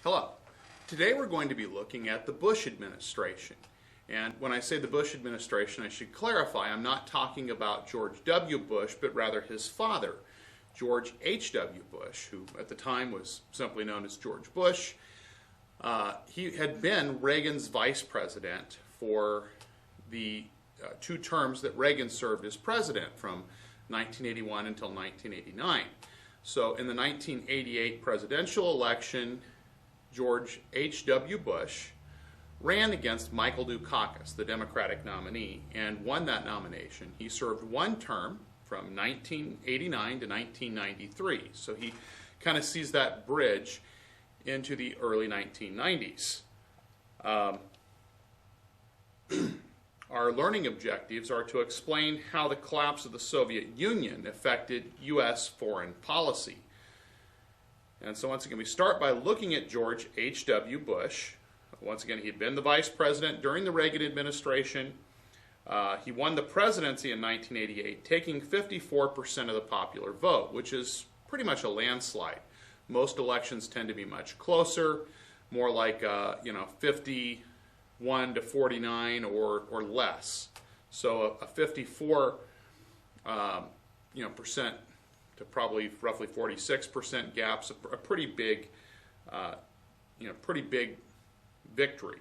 Hello. Today we're going to be looking at the Bush administration. And when I say the Bush administration, I should clarify, I'm not talking about George W. Bush, but rather his father, George H.W. Bush, who at the time was simply known as George Bush. He had been Reagan's vice president for the 2 terms that Reagan served as president from 1981 until 1989. So in the 1988 presidential election, George H.W. Bush ran against Michael Dukakis, the Democratic nominee, and won that nomination. He served 1 term from 1989 to 1993. So he kind of sees that bridge into the early 1990s. Our learning objectives are to explain how the collapse of the Soviet Union affected U.S. foreign policy. And so once again, we start by looking at George H.W. Bush. Once again, he had been the vice president during the Reagan administration. He won the presidency in 1988, taking 54% of the popular vote, which is pretty much a landslide. Most elections tend to be much closer, more like 51 to 49 or less. So a 54 percent to probably roughly 46% gaps, a pretty big victory.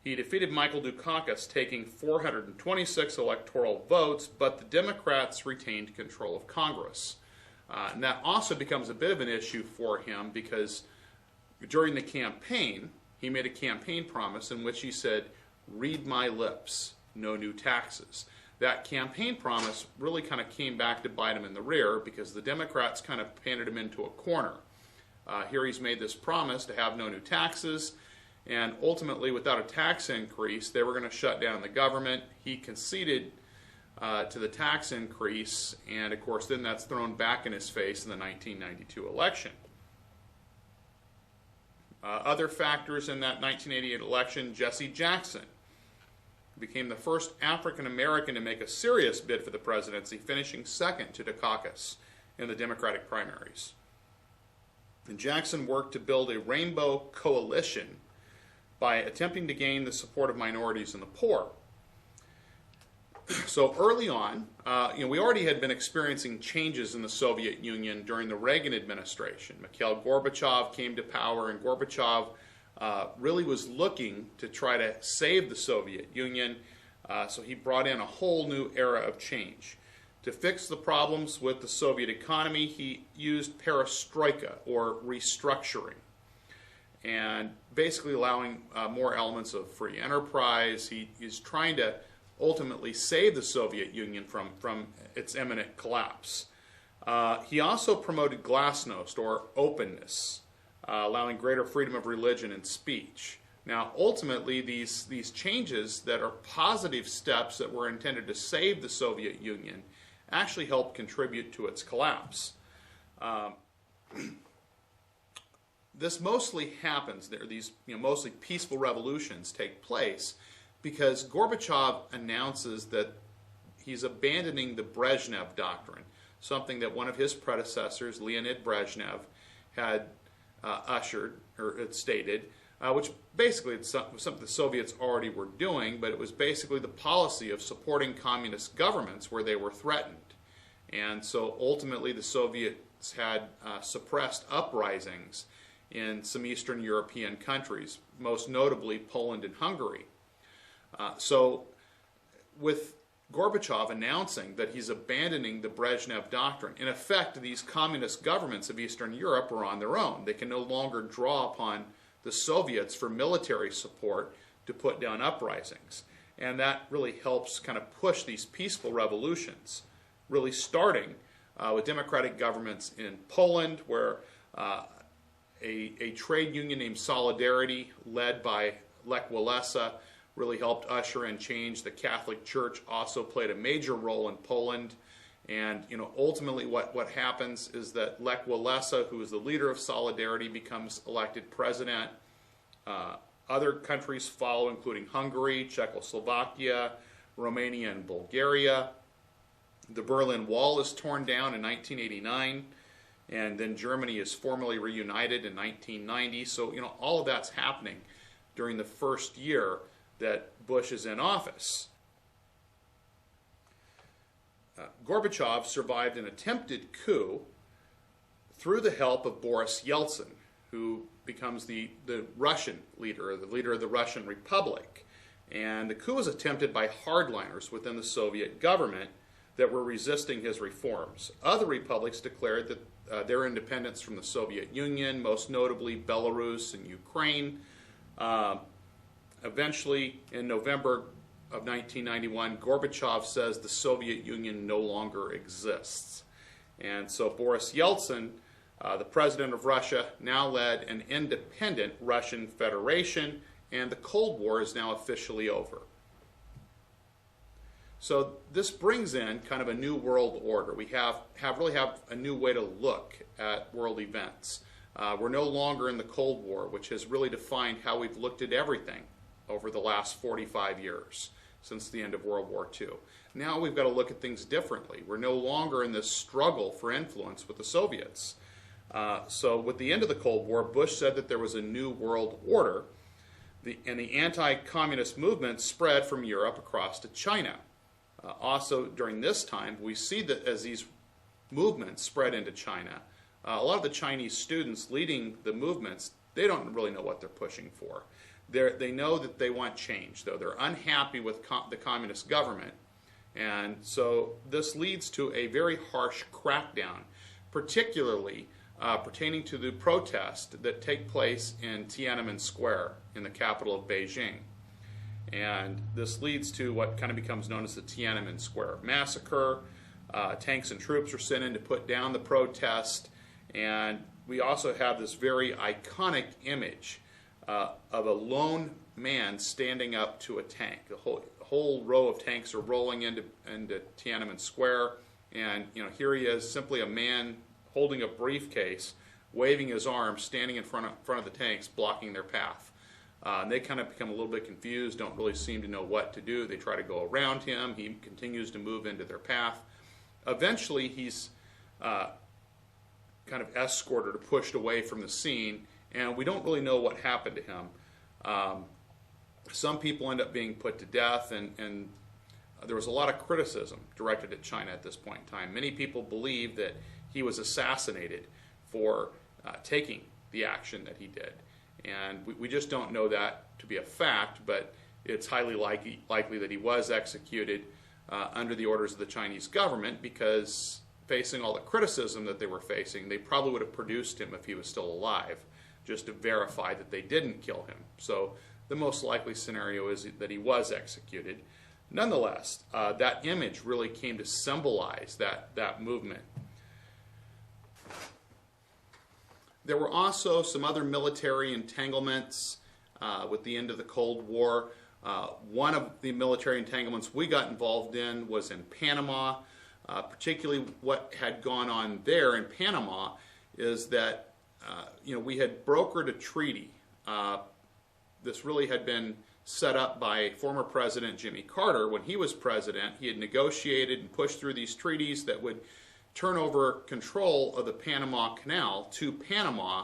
He defeated Michael Dukakis, taking 426 electoral votes, but the Democrats retained control of Congress. And that also becomes a bit of an issue for him because during the campaign, he made a campaign promise in which he said, "Read my lips, no new taxes." That campaign promise really kind of came back to bite him in the rear because the Democrats kind of painted him into a corner. Here he's made this promise to have no new taxes, and ultimately without a tax increase, they were going to shut down the government. He conceded to the tax increase, and of course then that's thrown back in his face in the 1992 election. Other factors in that 1988 election, Jesse Jackson became the first African American to make a serious bid for the presidency, finishing second to Dukakis in the Democratic primaries. And Jackson worked to build a rainbow coalition by attempting to gain the support of minorities and the poor. So early on, we already had been experiencing changes in the Soviet Union during the Reagan administration. Mikhail Gorbachev came to power, and Gorbachev really was looking to try to save the Soviet Union, so he brought in a whole new era of change. To fix the problems with the Soviet economy, he used perestroika, or restructuring, and basically allowing more elements of free enterprise. He is trying to ultimately save the Soviet Union from its imminent collapse. He also promoted glasnost, or openness, allowing greater freedom of religion and speech. Now, ultimately, these changes that are positive steps that were intended to save the Soviet Union actually helped contribute to its collapse. This mostly happens, these mostly peaceful revolutions take place because Gorbachev announces that he's abandoning the Brezhnev doctrine, something that one of his predecessors, Leonid Brezhnev, had ushered or had stated, which basically was something the Soviets already were doing, but it was basically the policy of supporting communist governments where they were threatened. And so ultimately the Soviets had suppressed uprisings in some Eastern European countries, most notably Poland and Hungary. So with Gorbachev announcing that he's abandoning the Brezhnev doctrine, in effect, these communist governments of Eastern Europe are on their own. They can no longer draw upon the Soviets for military support to put down uprisings. And that really helps kind of push these peaceful revolutions, really starting with democratic governments in Poland, where a trade union named Solidarity, led by Lech Walesa, really helped usher in change. The Catholic Church also played a major role in Poland. And ultimately what happens is that Lech Walesa, who is the leader of Solidarity, becomes elected president. Other countries follow, including Hungary, Czechoslovakia, Romania, and Bulgaria. The Berlin Wall is torn down in 1989. and then Germany is formally reunited in 1990. So, all of that's happening during the first year that Bush is in office. Gorbachev survived an attempted coup through the help of Boris Yeltsin, who becomes the Russian leader, or the leader of the Russian Republic. And the coup was attempted by hardliners within the Soviet government that were resisting his reforms. Other republics declared that their independence from the Soviet Union, most notably Belarus and Ukraine. Eventually, in November of 1991, Gorbachev says the Soviet Union no longer exists. And so Boris Yeltsin, the president of Russia, now led an independent Russian Federation, and the Cold War is now officially over. So this brings in kind of a new world order. We really have a new way to look at world events. We're no longer in the Cold War, which has really defined how we've looked at everything over the last 45 years since the end of World War II. Now we've got to look at things differently. We're no longer in this struggle for influence with the Soviets. So with the end of the Cold War, Bush said that there was a new world order, and the anti-communist movement spread from Europe across to China. Also, during this time, we see that as these movements spread into China, a lot of the Chinese students leading the movements, they don't really know what they're pushing for. They know that they want change, though. They're unhappy with the communist government. And so this leads to a very harsh crackdown, particularly pertaining to the protests that take place in Tiananmen Square in the capital of Beijing. And this leads to what kind of becomes known as the Tiananmen Square massacre. Tanks and troops are sent in to put down the protest. And we also have this very iconic image of a lone man standing up to a tank. A whole row of tanks are rolling into Tiananmen Square. And here he is, simply a man holding a briefcase, waving his arms, standing in front of the tanks, blocking their path. And they kind of become a little bit confused, don't really seem to know what to do. They try to go around him. He continues to move into their path. Eventually, he's kind of escorted or pushed away from the scene, and we don't really know what happened to him. Some people end up being put to death, and there was a lot of criticism directed at China at this point in time. Many people believe that he was assassinated for taking the action that he did. And we just don't know that to be a fact, but it's highly likely that he was executed under the orders of the Chinese government, because facing all the criticism that they were facing, they probably would have produced him if he was still alive, just to verify that they didn't kill him. So the most likely scenario is that he was executed. Nonetheless, that image really came to symbolize that movement. There were also some other military entanglements with the end of the Cold War. One of the military entanglements we got involved in was in Panama. Particularly what had gone on there in Panama is that we had brokered a treaty. This really had been set up by former President Jimmy Carter. When he was president, he had negotiated and pushed through these treaties that would turn over control of the Panama Canal to Panama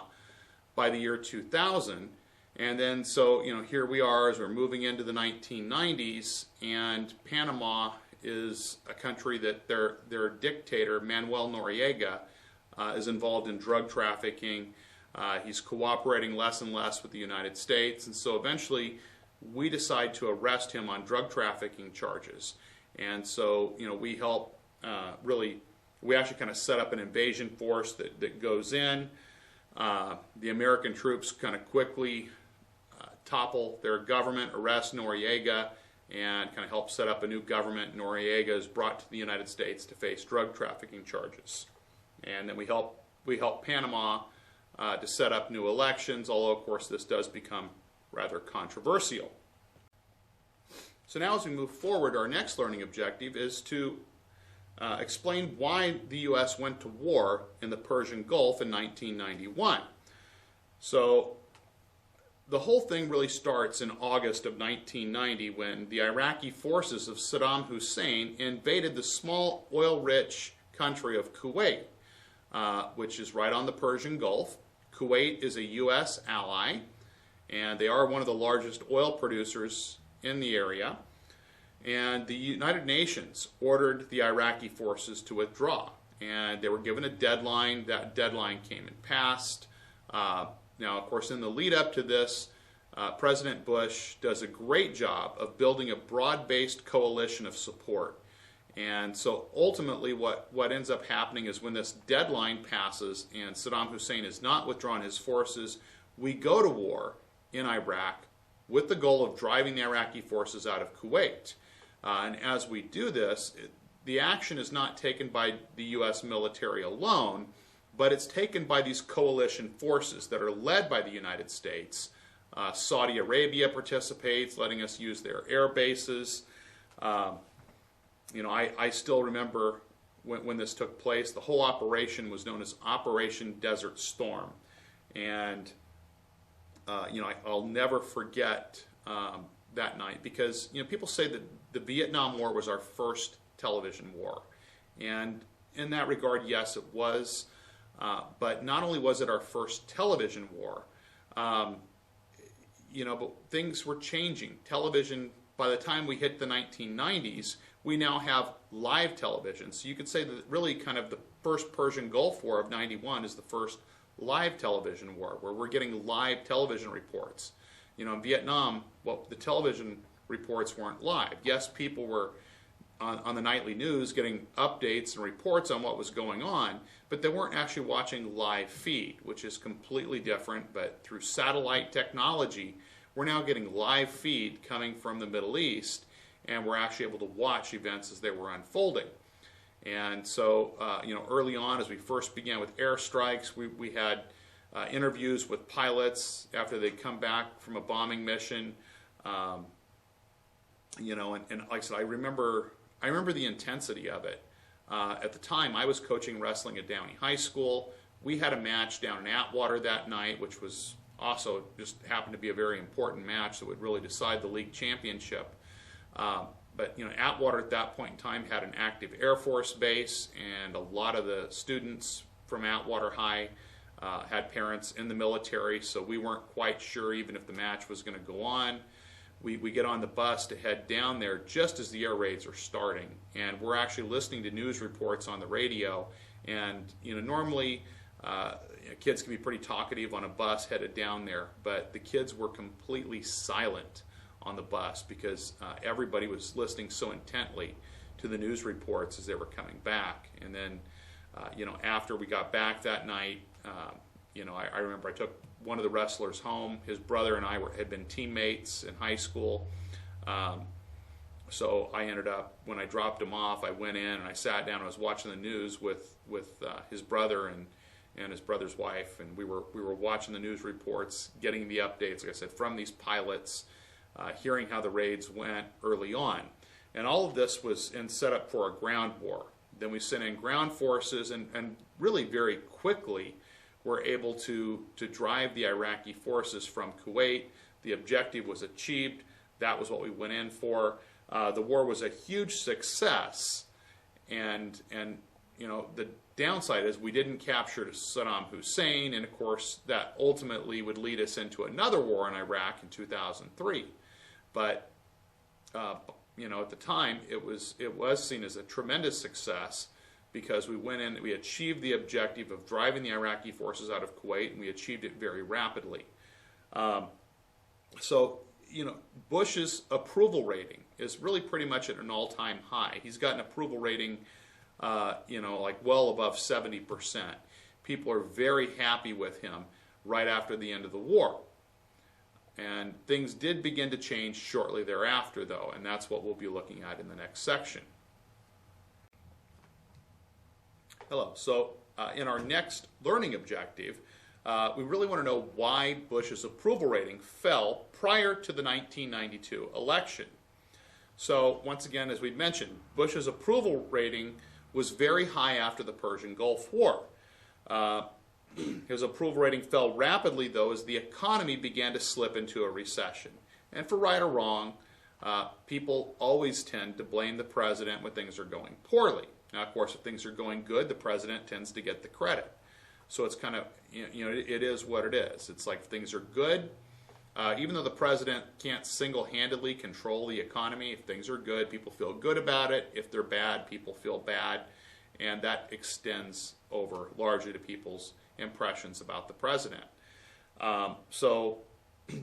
by the year 2000. And then so, here we are as we're moving into the 1990s, and Panama is a country that their dictator, Manuel Noriega, is involved in drug trafficking. He's cooperating less and less with the United States, and so eventually we decide to arrest him on drug trafficking charges. And so, we help we actually kind of set up an invasion force that goes in. The American troops kind of quickly topple their government, arrest Noriega, and kind of help set up a new government. Noriega is brought to the United States to face drug trafficking charges. And then we help Panama to set up new elections, although of course this does become rather controversial. So now as we move forward, our next learning objective is to explain why the U.S. went to war in the Persian Gulf in 1991. So the whole thing really starts in August of 1990 when the Iraqi forces of Saddam Hussein invaded the small oil-rich country of Kuwait. which is right on the Persian Gulf. Kuwait is a U.S. ally, and they are one of the largest oil producers in the area. And the United Nations ordered the Iraqi forces to withdraw, and they were given a deadline. That deadline came and passed. Now, of course, in the lead up to this, President Bush does a great job of building a broad-based coalition of support. And so ultimately what ends up happening is when this deadline passes and Saddam Hussein has not withdrawn his forces, we go to war in Iraq with the goal of driving the Iraqi forces out of Kuwait. And as we do this, the action is not taken by the U.S. military alone, but it's taken by these coalition forces that are led by the United States. Saudi Arabia participates, letting us use their air bases. I still remember when this took place, the whole operation was known as Operation Desert Storm. And, I'll never forget that night because, people say that the Vietnam War was our first television war. And in that regard, yes, it was. But not only was it our first television war, but things were changing. Television, by the time we hit the 1990s, we now have live television. So you could say that really kind of the first Persian Gulf War of 91 is the first live television war, where we're getting live television reports. In Vietnam, the television reports weren't live. Yes, people were on the nightly news getting updates and reports on what was going on, but they weren't actually watching live feed, which is completely different. But through satellite technology, we're now getting live feed coming from the Middle East, and we're actually able to watch events as they were unfolding. And so, early on, as we first began with airstrikes, we had interviews with pilots after they'd come back from a bombing mission. And like I said, I remember the intensity of it. At the time, I was coaching wrestling at Downey High School. We had a match down in Atwater that night, which was also just happened to be a very important match that would really decide the league championship. But Atwater at that point in time had an active Air Force base, and a lot of the students from Atwater High had parents in the military, so we weren't quite sure even if the match was going to go on. We get on the bus to head down there just as the air raids are starting, and we're actually listening to news reports on the radio. And normally kids can be pretty talkative on a bus headed down there, but the kids were completely silent on the bus because everybody was listening so intently to the news reports as they were coming back. And then, after we got back that night, I remember I took one of the wrestlers home. His brother and I had been teammates in high school. So I ended up, when I dropped him off, I went in and I sat down and I was watching the news with his brother and his brother's wife, and we were watching the news reports, getting the updates, like I said, from these pilots, hearing how the raids went early on. And all of this was set up for a ground war. Then we sent in ground forces, and really very quickly were able to drive the Iraqi forces from Kuwait. The objective was achieved. That was what we went in for. The war was a huge success, and the downside is we didn't capture Saddam Hussein, and of course that ultimately would lead us into another war in Iraq in 2003. But at the time it was seen as a tremendous success, because we went in, we achieved the objective of driving the Iraqi forces out of Kuwait, and we achieved it very rapidly. Bush's approval rating is really pretty much at an all-time high. He's got an approval rating, well above 70%. People are very happy with him right after the end of the war. And things did begin to change shortly thereafter, though, and that's what we'll be looking at in the next section. Hello. So in our next learning objective, we really want to know why Bush's approval rating fell prior to the 1992 election. So once again, as we mentioned, Bush's approval rating was very high after the Persian Gulf War. His approval rating fell rapidly, though, as the economy began to slip into a recession. And for right or wrong, people always tend to blame the president when things are going poorly. Now, of course, if things are going good, the president tends to get the credit. So it's kind of, it is what it is. It's like if things are good, even though the president can't single-handedly control the economy, if things are good, people feel good about it. If they're bad, people feel bad. And that extends over largely to people's impressions about the president. So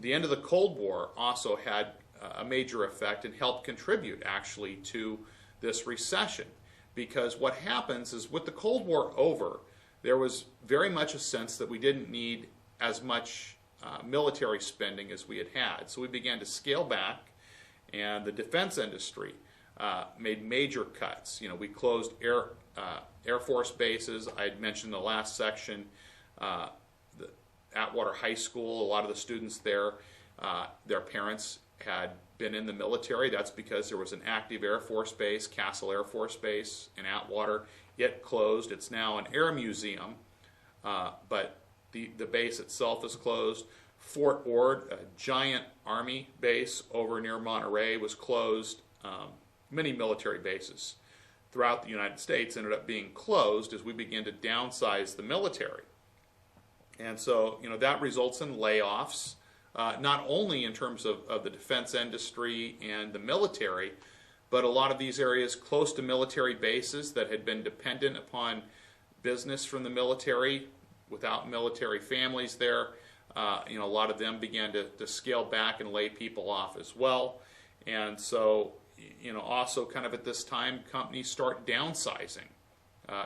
the end of the Cold War also had a major effect and helped contribute actually to this recession. Because what happens is with the Cold War over, there was very much a sense that we didn't need as much military spending as we had had. So we began to scale back, and the defense industry made major cuts. We closed Air Force bases. I had mentioned in the last section the Atwater High School. A lot of the students there, their parents had been in the military. That's because there was an active Air Force base, Castle Air Force Base in Atwater. It closed. It's now an air museum, but the base itself is closed. Fort Ord, a giant Army base over near Monterey, was closed. Many military bases throughout the United States ended up being closed as we began to downsize the military. And so, that results in layoffs, not only in terms of the defense industry and the military, but a lot of these areas close to military bases that had been dependent upon business from the military, without military families there, a lot of them began to scale back and lay people off as well. And so, also kind of at this time, companies start downsizing.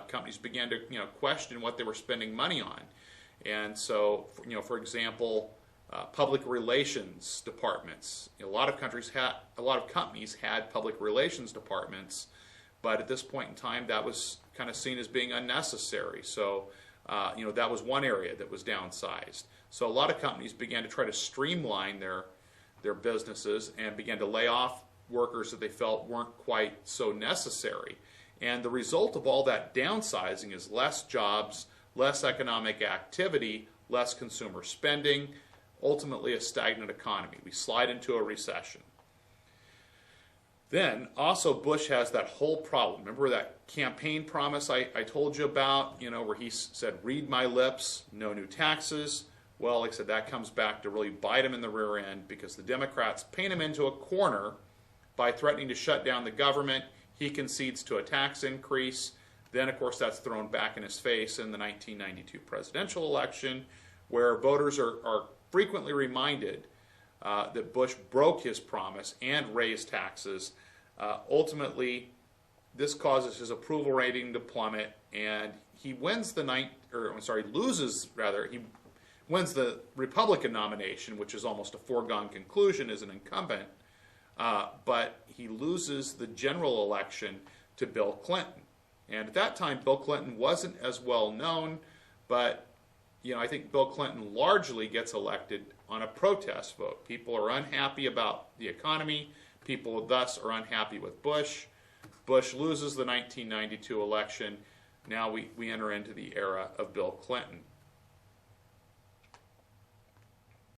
Companies began to, question what they were spending money on. And so, for example, public relations departments. A lot of companies had public relations departments, but at this point in time, that was kind of seen as being unnecessary. So, that was one area that was downsized. So a lot of companies began to try to streamline their businesses and began to lay off workers that they felt weren't quite so necessary. And the result of all that downsizing is less jobs, less economic activity, less consumer spending, ultimately a stagnant economy. We slide into a recession. Then, also, Bush has that whole problem. Remember that campaign promise I told you about, where he said, read my lips, no new taxes? Well, like I said, that comes back to really bite him in the rear end because the Democrats paint him into a corner by threatening to shut down the government. He concedes to a tax increase. Then, of course, that's thrown back in his face in the 1992 presidential election, where voters are frequently reminded that Bush broke his promise and raised taxes. Ultimately, this causes his approval rating to plummet, and he wins he wins the Republican nomination, which is almost a foregone conclusion as an incumbent, but he loses the general election to Bill Clinton. And at that time, Bill Clinton wasn't as well known, but I think Bill Clinton largely gets elected on a protest vote. People are unhappy about the economy. People thus are unhappy with Bush. Bush loses the 1992 election. Now we enter into the era of Bill Clinton.